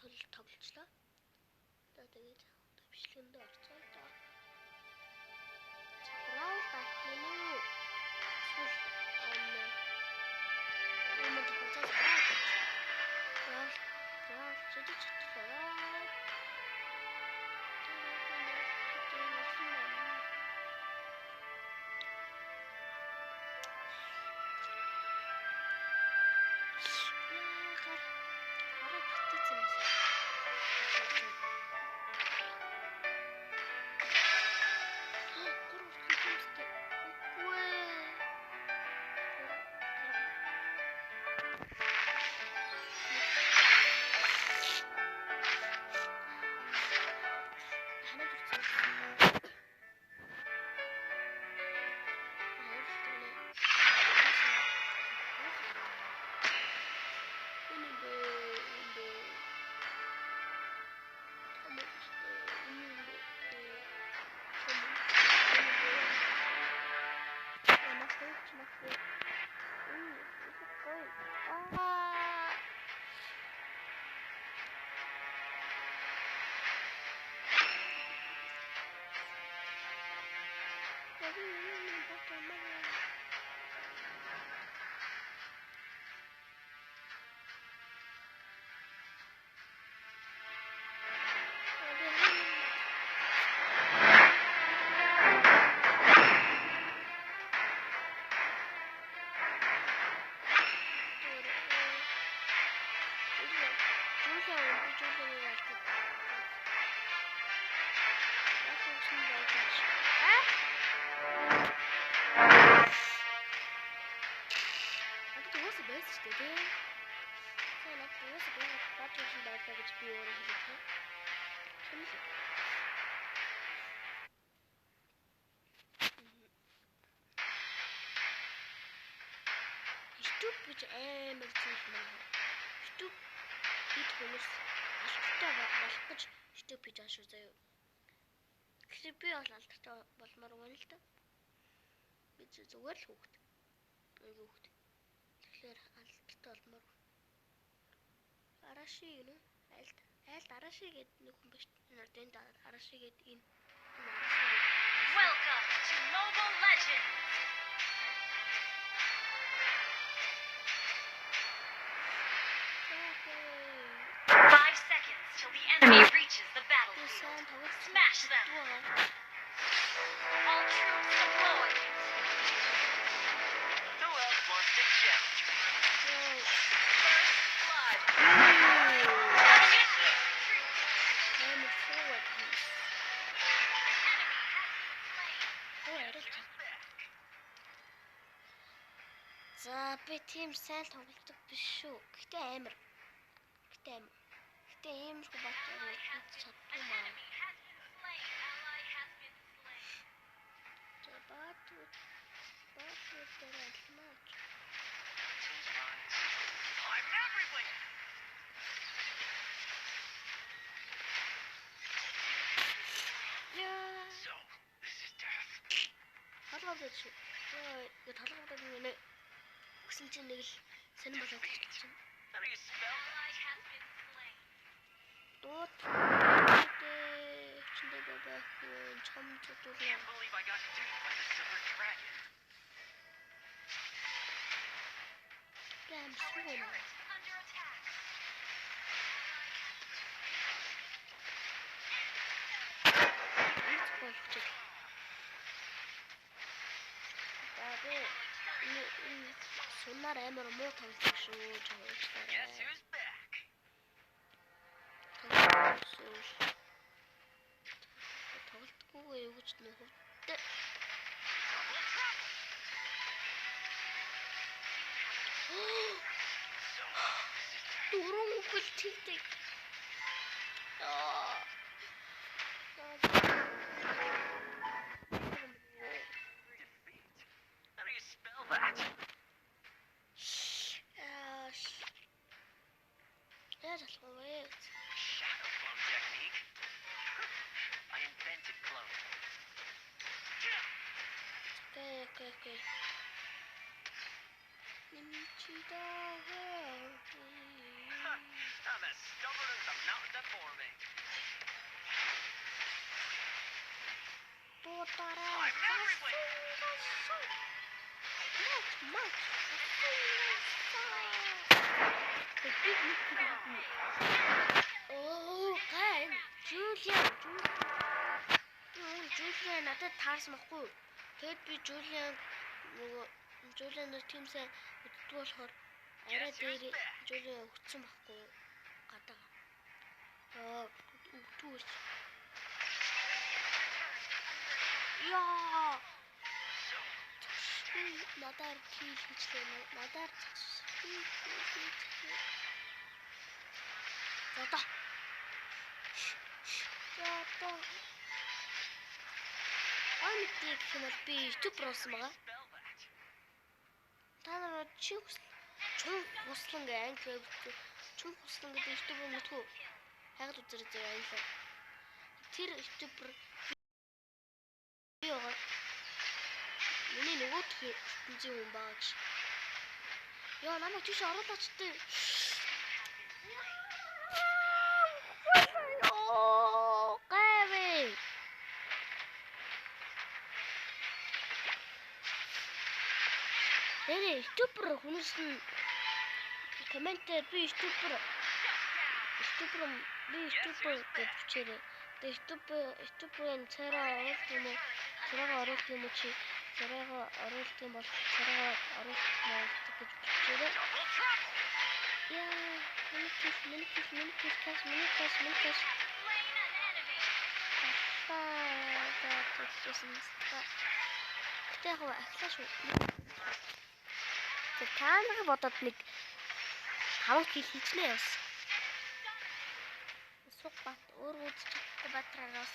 тоглолцлоо. Тэгээд бичлэгэнд орцоо л доо. Brawl байх юм уу? Эсвэл Brawl чидэж чадлаа. YouTube гэж амар зүйл байна. YouTube бид хүмүүс алдартай болох гэж YouTube хийж байгаа шүү заяа. Тэгэхээр би бол алдартай болмоор байна л да. Би зүгээр л хүүхэд. Тэгэхээр алдартай болмоор. Араши гэнэ. Айлт Араши гэдэг нэг хүн биш. Энд Араши гэдэг энэ. Welcome to Mobile Legends. 5 seconds till the enemy reaches the battlefield. Smash them. All troops deployed. Who else wants to challenge me? First blood. За би тийм сайн тоглолдог биш шүү. Гэтэ амар. Гэтэ амар бат чаддгүй маа. За бат дээр алмаа. I'm everywhere. Yeah. So, this is death. Халгавдаг шүү. Яа, халгавдаг юм нэ. Гэсэн чинь нэг л сонир болоод ирчихсэн. How do you spell that? Дууд чиндээ байх чам чутуулаа. Can't believe I got duped by the silver dragon. Damn, swim. Under attack. Let's go. Бабе. Сонар амар муу тоглох шүү жоо. Guess who's back? Тоглолтгүй юу гэж нөхөд. Дөрөв үгэл тэгдэг. How do you spell that? Shadow clone technique. I invented cloning. Okay. I'm as stubborn as the mountain before me. Дуудаарай. I'm everywhere. Мач. Оо, гай. Жулиан надад таарсан баггүй. Тэгэд би Жулиан нар тиймсээ өддөг болохоор арай дээр Жулиан өгцөн баггүй. Гадаа. Өгтүүс. Яа. Надаар кил хийчлээ. Надаар зата. Амтик хэмээл би YouTube руусан байгаа. Та нар чи чум хуслан гэ англи чум хуслан гэдэг YouTube мэдгүй. Хайгаад үзэрэй зөө англи. Тэр YouTube би яагаад миний нөгөө тэнцэн хүн байгаа гэж. Яа намайг тийш оруулаач тээ. Гавэ. Нэрээ YouTube хүмүүс нь комментээр би YouTube гэж бичээрэй. YouTube-ын цараа оруулах юм чи царайгаа оруулах юм бол царайгаа оруулах гэж бичээрэй. Яа, минут каш. Тэгтээ хаа ахлаа шүү. Тэг таанах бодоод нэг 5 кг хийчлээ яс. Суг бат өөр үзчих батрараас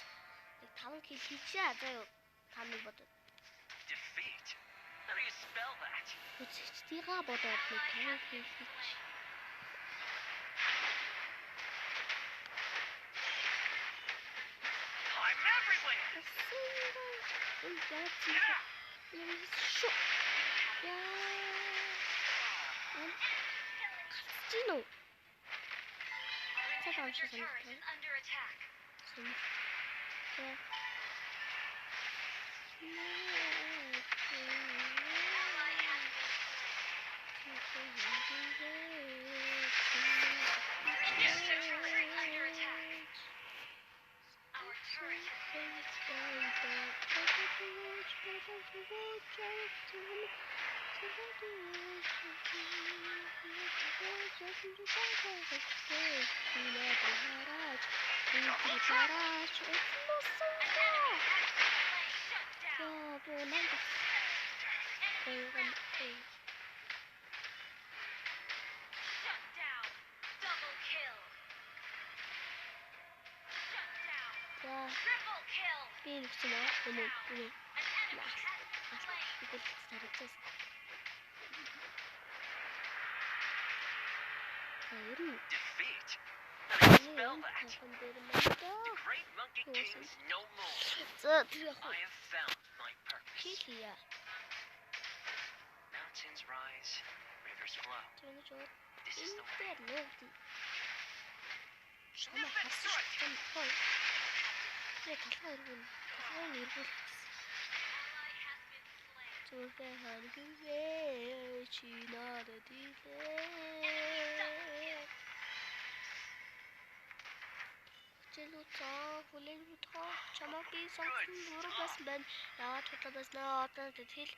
нэг 5 кг хийчээ заа юу. Та нэг бодоод. Defeat. How do you spell that? Үзчихтийгаа бодоод нэг 5 кг хийч. I'm everywhere. Шо. Катino. Our inhibitor turret is under attack. Defeat. How do you spell that? The great monkey king's no more. I have found my purpose. Mountains rise, rivers flow. This is the way. Чамаагийн сонсон бүрэг бас байна. Яагаад ч удааснаа одоо тэгэл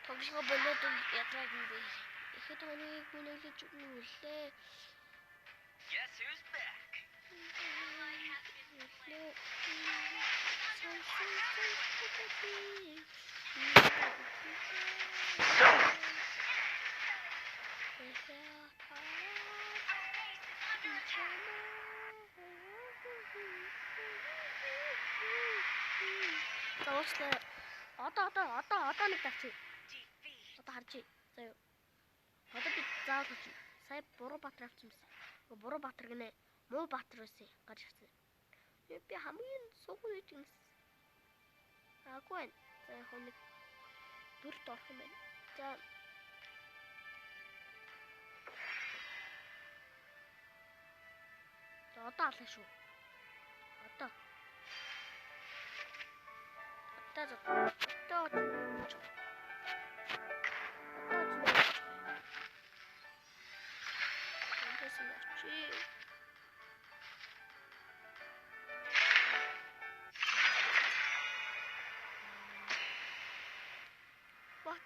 тоглохоо болоод ядраг юм бэ. Ихэд өнийг хүнэлж үлээ. Guess who's back? Зоочлаа. Одоо нэг тавьчих. Одоо харж. Заяа. Одоо би заавал хочу. Сая буруу баатар авсан байсан. Буруу баатар гинэ. Муу баатар байсан. Гарч ирсэн. Би хамгийн суугүй гэж юм. Аггүй. За яг нэг дүрт орох юм байна. За Одоо алах шүү. Одоо.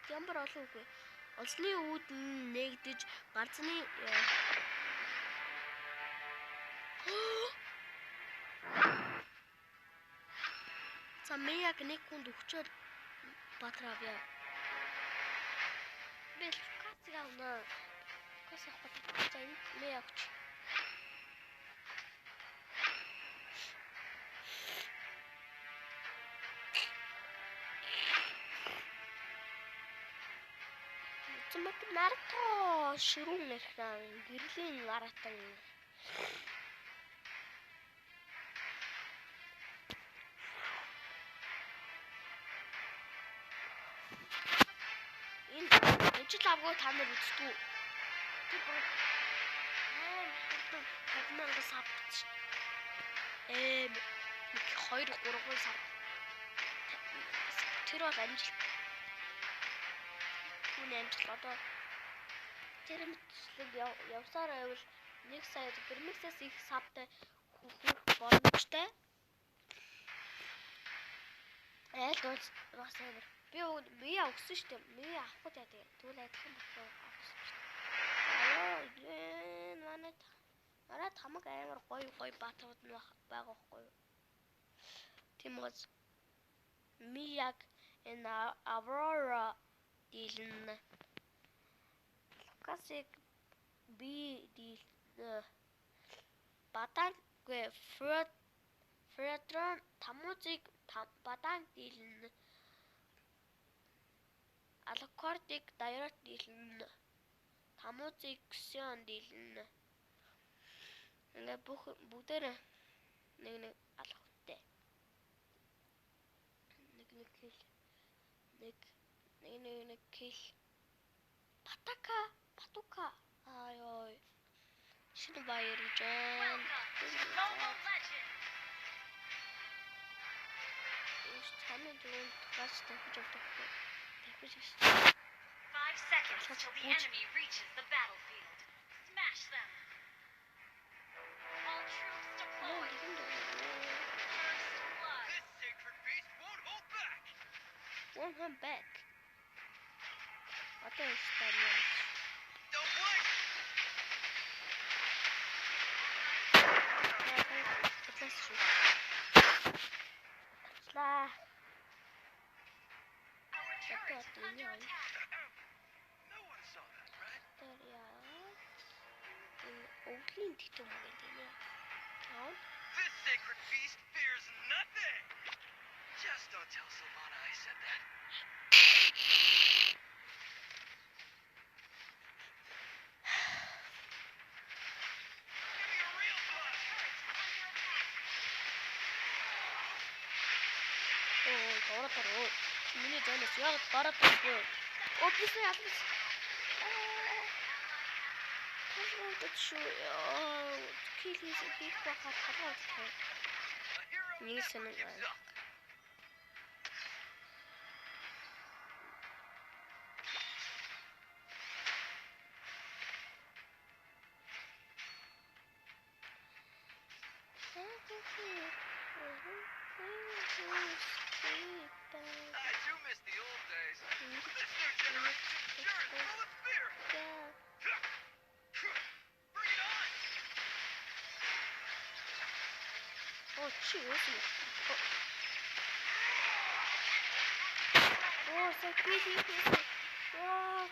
Ямар олон үгүй. Олсны үүдэн нэгдэж ганцны Самияг нэг хүнд өгчөөд батравя. Бэл кацыг авна. Кас авах гэж мэ авч. Цэмэт нарто ширүүн нэрхэн гэрлийн наратан. Ижил авгүй та нар үзтгүү. Тэр бүр хатмангас авч. 2 3 сар. Тэр бол амжилт. Түүний амжилт одоо тэр мэтлэг явсаар байвал 1 сая гэрмэсээс их савтай хүрэх боломжтой. Айл бол бас амар. Би мия өгсөн шүү дээ. Мия авах гэдэг. Тэгвэл адилхан бодлоо авсан шүү дээ. Манай тамаг амар гоё баатууд нь байгаа байхгүй юу? Тийм үз. Мияг энэ Aurora дийлэн. Лукасыг би дийл бадангүй Фредрон тамузыг бадан дийлэн. Алкортик дайрат дийлэн. Тамузыг Ксион дийлэн. Ингээ бүгдээр нэг алхахтай. Нэг кил. Патука. Ай. Шинэ баяр жан. Тамийн дүн тас тавьж авдаг. 5 seconds till the enemy reaches the battlefield. Smash them. All troops deployed. First blood. This sacred beast won't hold back. Won't hold back. What is that? Don't blink. Let's shoot. Slah. Our turret is under attack. No one saw that, right? This sacred beast fears nothing. Just don't tell Sylvana I said that. Give me a real push. Миний зэнэс яг гараад байна. Описээ ялгаж. Килээс их бахад халаад байна. Нэг сонин байна. I do miss the old days. This new generation sure is full of fear. Bring it on! Oh, cheers. Oh, so crazy. Wow,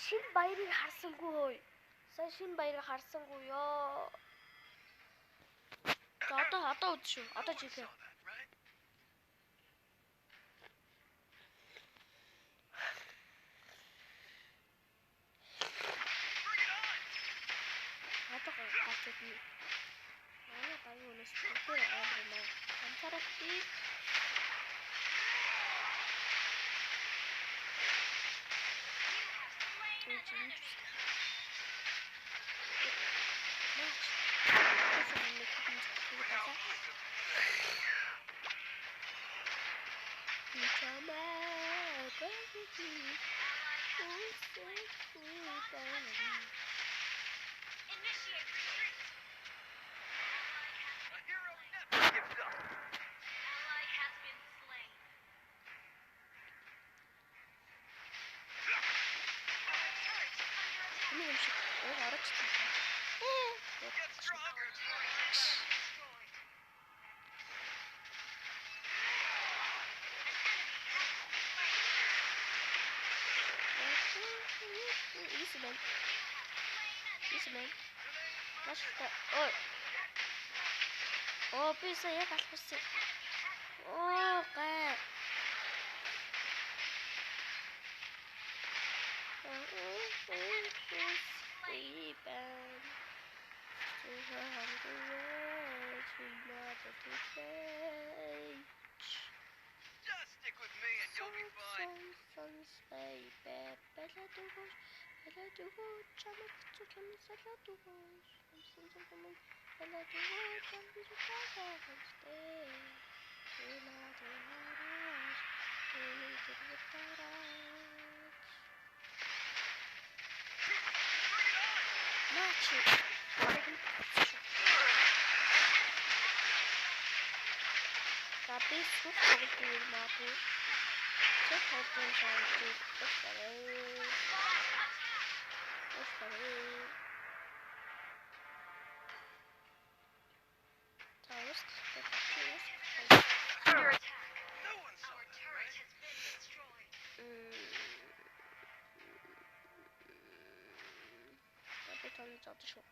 Шин баярыг харсангүй. Сая шин баярыг харсангүй ёо. Одоо үз шүү. Одоо жигээ. Манай багийн өнөөс бүгд амар юм. Хамсарахти. Initiate retreat. A hero never gives up. Ally has been slain. Our turret is under attack. Get stronger. Our turret has been destroyed. Bisa ya kalau sih. Oh, kayak. Just stick with me and you'll be fine. Tapi suka di rumahku. Saya pun cantik sekali. Terus Under attack. No one saw Our that, turret right? has been destroyed. Tapi tolong jatuh show.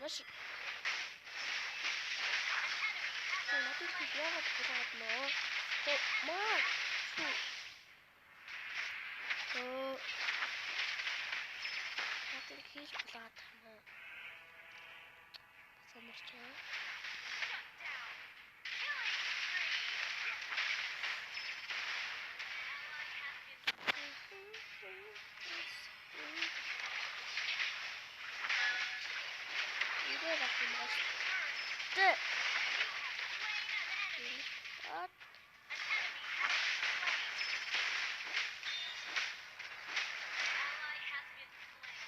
Маш 나도 비교하고 보자고. 뭐? 나도 хийж болоод тана. Сонирч байна. Shut down. Killing spree. Ally has been 이게 나쁜 맛이. 네. slain an enemy. 아, An enemy has been slain. Ally has been slain.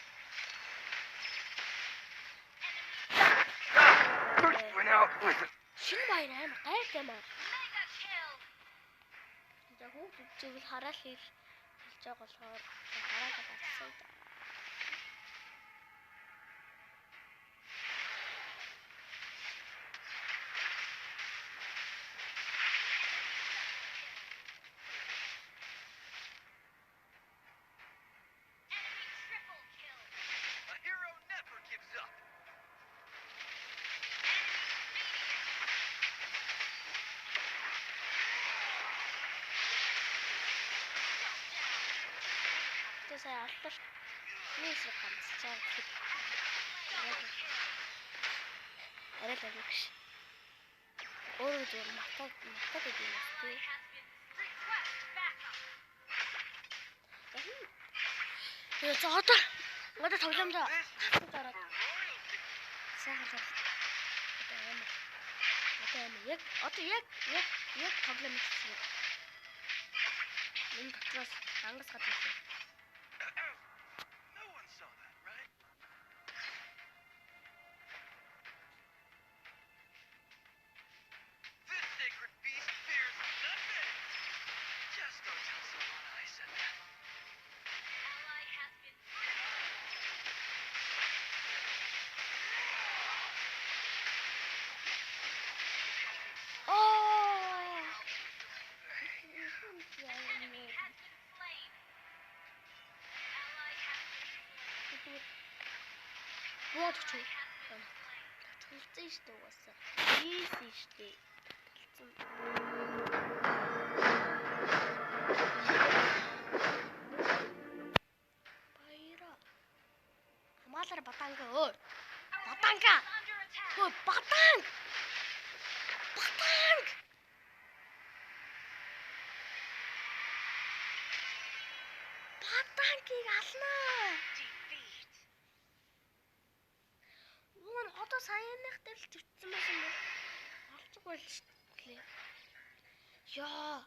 Enemy Went out with it. 신바이네 막갈게만. mega kill. 이제 호흡집을 하라실 일적어서 하라가 봤습니다. Enemy triple kill. A hero never gives up. 그래서 아까 스미스 감싸 알았다 역시 오늘도 막다도 Ally 되었지. has been request backup. 야, 저것도 맞아 정점자. This is 따라 for royalty. 시작하자. 그다음에 약 어때 약 проблем 있어. 는 같이 안가서 같이 있어. No one saw that, right? This sacred beast fears nothing. Just don't tell someone I said that. Ally has been 어. enemy has been slain. Ally has been slain. 뭐야 저 Ally has been slain. 절대 시도 왔어. 이시 시대. 바이라. 마다라 바탕가. 바탕가. Under attack. Хөө батанг. Батангийг алнаа. Defeat. Уун одоо саяных дээр л төвчсөн байсан бол олчихгүй л шүү дээ. Яа.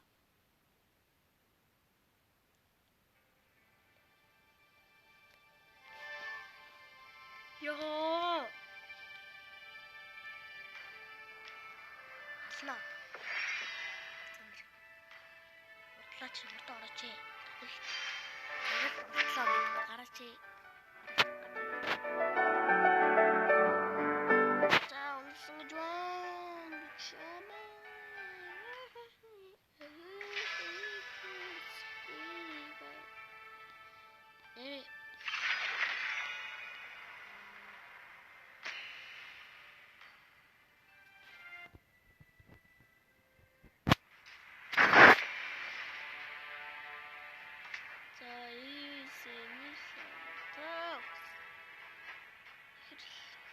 Яа. Алнаа. Удлаач нутаа орооч. Тэгээд удлаа гараач. За унсан жуан чамаа.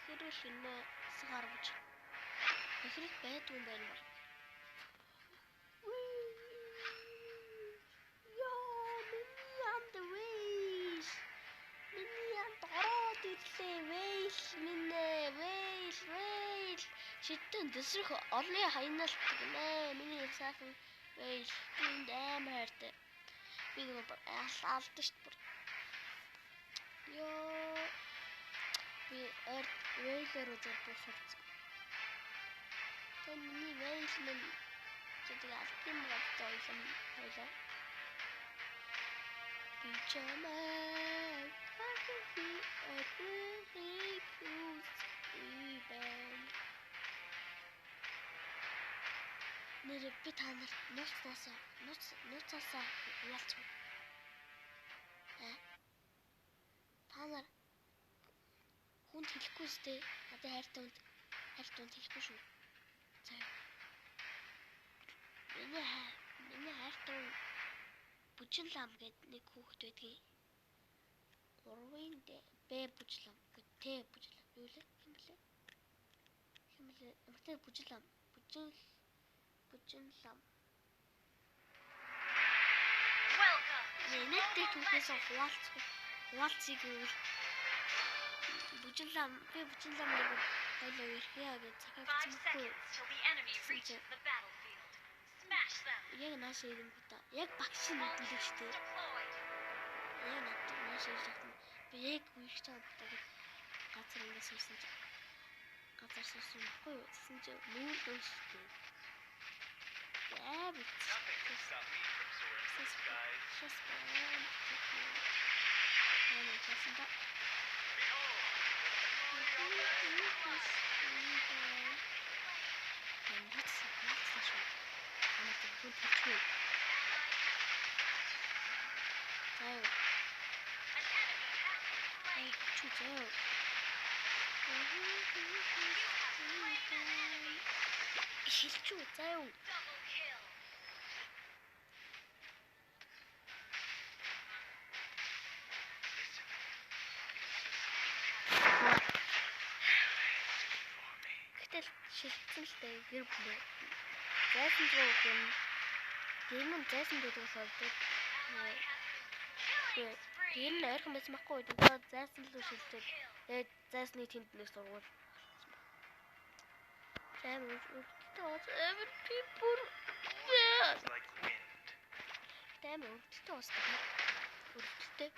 Хэрвээ шинэ сарвч хэрэг байдгүй юм байна бол. Яа, миний анд вэйш. Миний анд ороод ирлээ. Вэйш минь, вэйш. Шиттэн дэсрэх олны хаянаас гинэ. Миний сайхан вэйш. Энд амар хайртай. Би нэг алдсан шүү дээ. Яа. Би вэйлэр үзэж босчихсон. Миний вэйл минь гэдэг алтын багтаа юм байлаа. Би чамаа хахи нэр би та нарт нууцаасаа ялцгүй. Та нар хүнд хэлэхгүй сте. Надад хайртай хүнд хэлэхгүй шүү. За. Миний хайртай бүжин лам гэдэг нэг хүүхэд байдгийг. Урвын бэ бүжлам гэдэг бүжлам. Юу лээ? Хэмлээ. Амтай бүжлам. Бүжин лам. Welcome. Нэттэй түүхээс хуваалцгийг үйл бүжин лам нэг хойлоо ирхээ гэж 5 захиалсан seconds байхгүй. till the enemy reaches the battlefield. Smash them. Яг нааш ирэн гута. Яг багш нүдлээ штэ. Deployed. Яг нааш ирсэн. Би яг үерч байгаа гэдэг газар ингээс ирсэн чи. Газар суусан байхгүй юу? Тэгсэн чи нүүр дөө штэ. Яа бит. Nothing can stop me from soaring through the skies. Behold, the glory of An enemy has been slain. Шилчүү заяа. Double kill. Гэтэл шилжсэн л дээ гэр бүлээ. Зайсан зөө гэн гэмэн зайсан гэдэг болохоор тэр нь ойрхон байсан байхгүй. Тэгээд зайсан л шилжээд тэгээд зайсны тэнд нэг сургууль. Амар people. It's like wind. Амар өртөлтөө уусдаг. Өртөлтөө.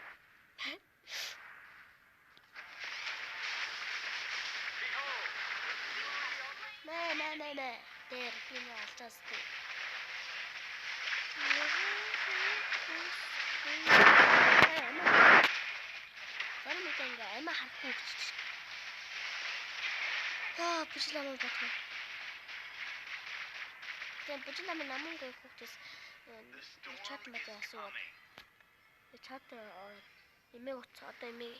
Behold, the glory of Мэ. Тэр миний алчаастай. Гормитэнга ама харахгүй гэж. Бүжлам батгүй. Тэгээд бүжлам намын хүүхдээс чат мат асууад. Чат эмээ утас одоо эмээ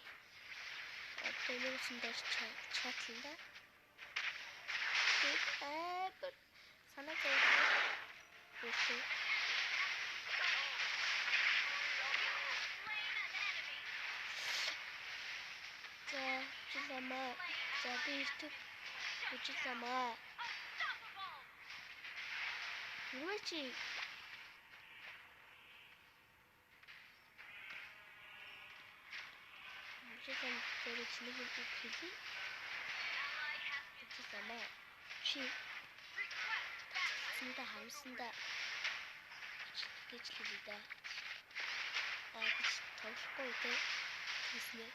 үсэндээ чатланда. Тэгээд санаа зовж. За, жилэмэ. За би ирдэг. Бүжиглэмээ. Юу чи? Бүжиглэм зэрэг нэг юм хэлээ. Бүжиглэмээ. Чи синда хамсанда гэж хэлээ да. Гэж тоглохгүй дээ. Тэснэ.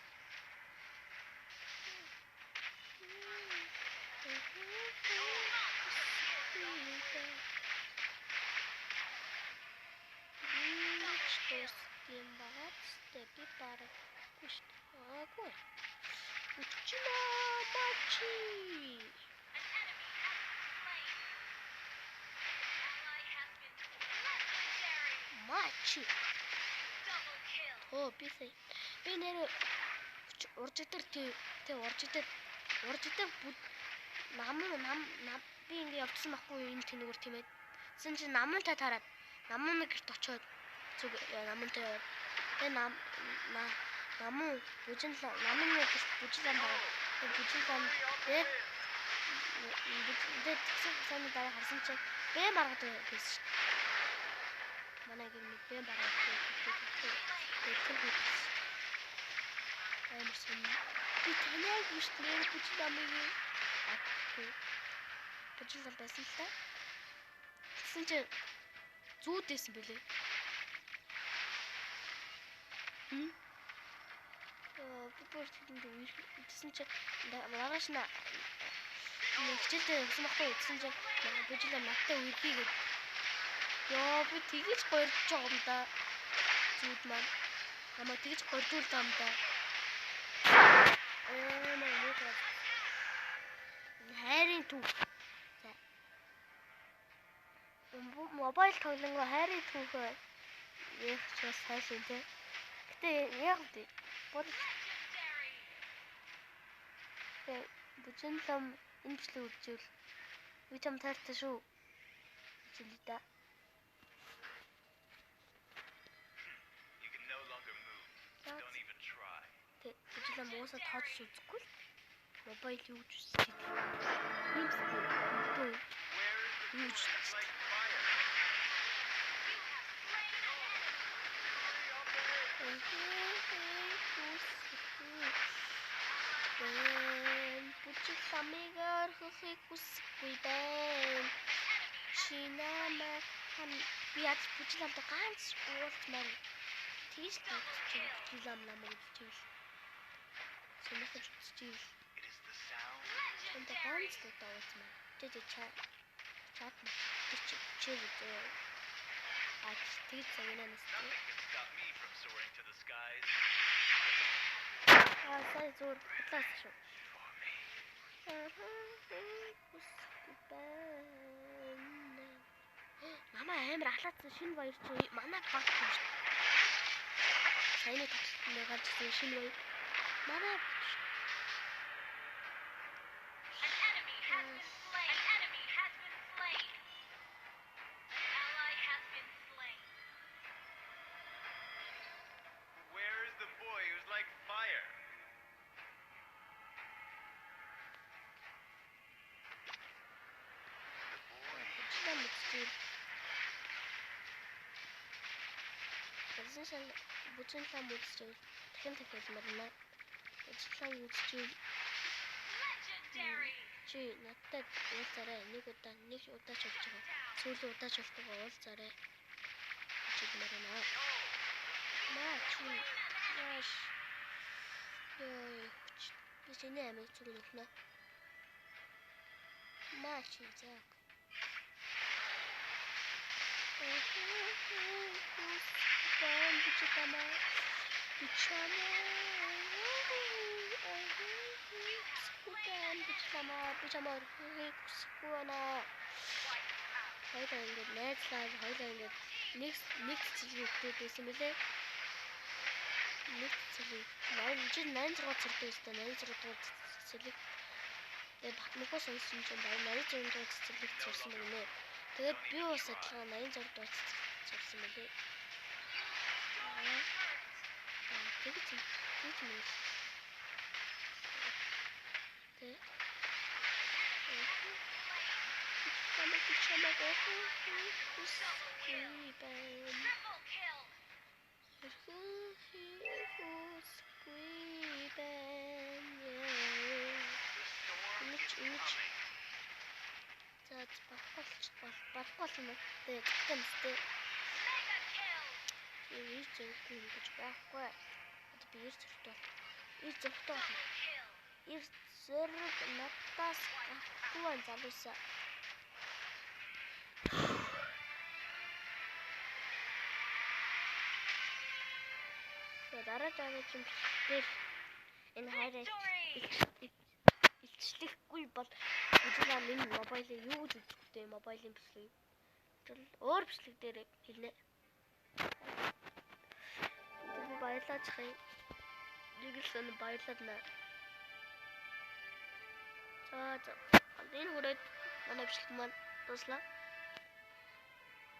Тийм багт би бараг биш. Аагүй. Учина мачи. Мачи. Оо би нэр уржигдэр тэг уржигдэр нам би ингэ явчихсан байхгүй юу энэ тэнэгүр тийм ээ. Тэгсэн чинь намтай тараад намын гэрт очиод зүг намтай яваад тэг намын бүжинлээ намын гэрт бүжиглэн байгаа. Тэг бүжиглэн тэг тэгсэн сайн дараа харсан чинь бэ маргад байсан шүү. Манай гэр мэд бэ маргад байсан. Би танайг бүжлээ бүжлэмээ. Бүжиглэн байсан л та. Тэгсэн чинь зүүдсэн бэлээ. Бүр тэнд үерсэн чинь маргааш на хичээлдээ явсан байхгүй гэсэн чинь бүжиглэн надтай үерхий гэд. Ёо би тэгэж гоёрч байгаа юм да. Зүүд маань намайг тэгэж гоёрдуулдаг юм да. Хайрын түүх. За. Мобайл тоглоом хайрын түүх яг ч бас хайшин те. Гэтэ яг үгүй. Бол бүжинлэм энэ жилийн үржил би чам таартай шүү. Жилдээ. You can no longer move. Don't even try. Бүжиглэм уусаа тооцож үзэхгүй л. Мобайл юу ч үстэй. Ийм зүйл. Юу ч Бүжиглэмээр хөхийг хүсэхгүй байна. Шинамаа би яаж бүжиглэмтэй ганц уулзмаар тийш бүжиглэм намайг хэлчихвэл. Сонирхож үзчихвэл. Энд ганц удаа уулзмаар. Чат чиг үү. Тэгж загнанаас тий. Сая зур хатлаас шүү. Мама амар ахлаацсан шинэ баяр чи манай баг юм шүү. Саяны тоглолтод гарч ирсэн шинэ баяр. Манай бүжиглэм үзчихвэл дахин марна. Бүжиглэм үзчихвэл чи надтай уулзаарай. Нэг удаа ч болж байгаа. Сүүлийн удаач болтойгоо уулзаарай. Чиг марна. Чи яаш. Би чиний амиг зүг нөхнө. Чи заа. Бичамаар хүсэхгүйнэ. Хоёулаа ингэж найзлаа хоёулаа ингэж нэг цэцлэг өгдөөс юм лээ. Нэг цэцлэг 86 цэцлэг өстой 86 цэцлэг. Тэгээд батнухаа сонсон чинь 86 цэцлэг зурсан байна. Тэгээд би бас адилхан 86 зурсан байна. Тэгэж энэ хайрыг илчлэхгүй бол үзлээ минь мобайлыг юу гэж үзэхтэй мобайлын бичлэг өөр бичлэг дээр хэлнэ. Би баярлаж хай. Нэгэлсэн баярлаад наа. За. Энэ хүрээд манай бичлэг маань дуслаа.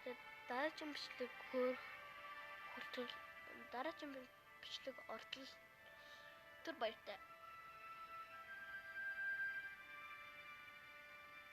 Тэгээд дараагийн бичлэг дараагийн бичлэг ортол түр баяртай.